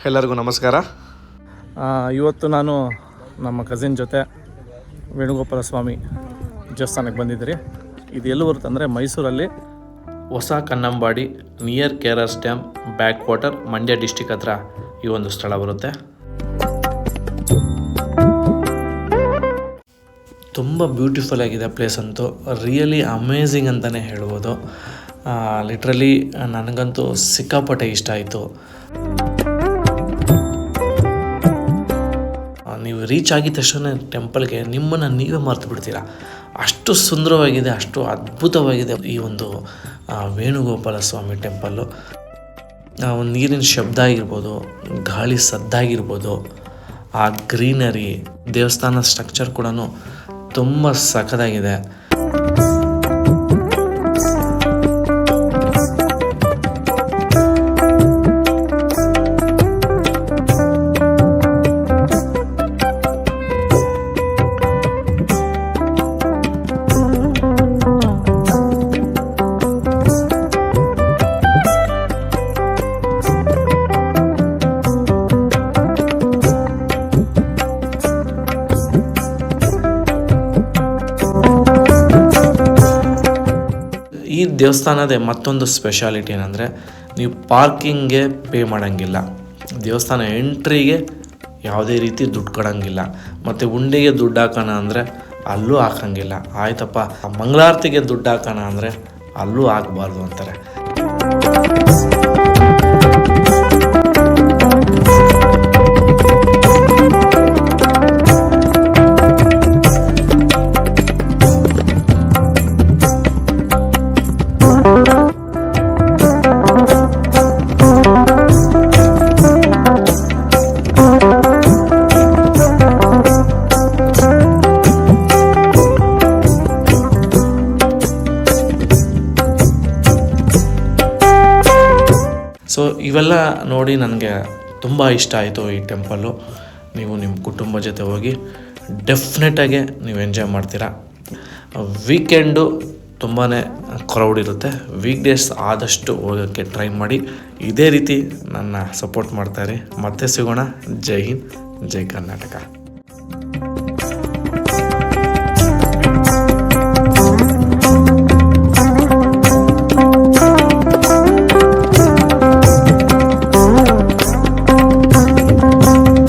ಎಲ್ಲರಿಗೂ ನಮಸ್ಕಾರ. ಇವತ್ತು ನಾನು ನಮ್ಮ ಕಸಿನ್ ಜೊತೆ ವೇಣುಗೋಪಾಲ ಸ್ವಾಮಿ ದೇವಸ್ಥಾನಕ್ಕೆ ಬಂದಿದ್ದೆ. ಇದು ಎಲ್ಲಿ ಬರುತ್ತೆ ಅಂದರೆ ಮೈಸೂರಲ್ಲಿ ಹೊಸ Kannambadi near KRS dam back water Mandya district ಹತ್ರ ಈ ಒಂದು ಸ್ಥಳ ಬರುತ್ತೆ. ತುಂಬ ಬ್ಯೂಟಿಫುಲ್ ಆಗಿದೆ ಪ್ಲೇಸ್ ಅಂತೂ, ರಿಯಲಿ ಅಮೇಝಿಂಗ್ ಅಂತಲೇ ಹೇಳ್ಬೋದು. ಲಿಟ್ರಲಿ ನನಗಂತೂ ಸಿಕ್ಕಾಪಟ್ಟೆ ಇಷ್ಟ ಆಯಿತು. ನೀವು ರೀಚ್ ಆಗಿದ ತಕ್ಷಣ ಟೆಂಪಲ್ಗೆ ನಿಮ್ಮನ್ನು ನೀವೇ ಮರೆತು ಬಿಡ್ತೀರಾ. ಅಷ್ಟು ಸುಂದರವಾಗಿದೆ, ಅಷ್ಟು ಅದ್ಭುತವಾಗಿದೆ ಈ ಒಂದು ವೇಣುಗೋಪಾಲ ಸ್ವಾಮಿ ಟೆಂಪಲ್ಲು. ಒಂದು ನೀರಿನ ಶಬ್ದ ಆಗಿರ್ಬೋದು, ಗಾಳಿ ಸದ್ದಾಗಿರ್ಬೋದು, ಆ ಗ್ರೀನರಿ, ದೇವಸ್ಥಾನ ಸ್ಟ್ರಕ್ಚರ್ ಕೂಡ ತುಂಬ ಸಖತ್ತಾಗಿದೆ. ಈ ದೇವಸ್ಥಾನದ ಮತ್ತೊಂದು ಸ್ಪೆಷಾಲಿಟಿ ಏನಂದರೆ ನೀವು ಪಾರ್ಕಿಂಗ್ಗೆ ಪೇ ಮಾಡೋಂಗಿಲ್ಲ, ದೇವಸ್ಥಾನ ಎಂಟ್ರಿಗೆ ಯಾವುದೇ ರೀತಿ ದುಡ್ಡು ಕೊಡೋಂಗಿಲ್ಲ, ಮತ್ತು ಉಂಡೆಗೆ ದುಡ್ಡು ಹಾಕೋಣ ಅಂದರೆ ಅಲ್ಲೂ ಹಾಕೋಂಗಿಲ್ಲ. ಆಯ್ತಪ್ಪ ಮಂಗಳಾರತಿಗೆ ದುಡ್ಡು ಹಾಕೋಣ ಅಂದರೆ ಅಲ್ಲೂ ಹಾಕಬಾರ್ದು ಅಂತಾರೆ. ಸೊ ಇವೆಲ್ಲ ನೋಡಿ ನನಗೆ ತುಂಬ ಇಷ್ಟ ಆಯಿತು ಈ ಟೆಂಪಲ್ಲು. ನೀವು ನಿಮ್ಮ ಕುಟುಂಬ ಜೊತೆ ಹೋಗಿ ಡೆಫಿನೆಟಾಗಿ ನೀವು ಎಂಜಾಯ್ ಮಾಡ್ತೀರಾ. ವೀಕೆಂಡು ತುಂಬಾ ಕ್ರೌಡ್ ಇರುತ್ತೆ, ವೀಕ್ ಡೇಸ್ ಆದಷ್ಟು ಹೋಗೋಕ್ಕೆ ಟ್ರೈ ಮಾಡಿ. ಇದೇ ರೀತಿ ನನ್ನ ಸಪೋರ್ಟ್ ಮಾಡ್ತಾಯಿರಿ. ಮತ್ತೆ ಸಿಗೋಣ. ಜೈ ಹಿಂದ್, ಜೈ ಕರ್ನಾಟಕ.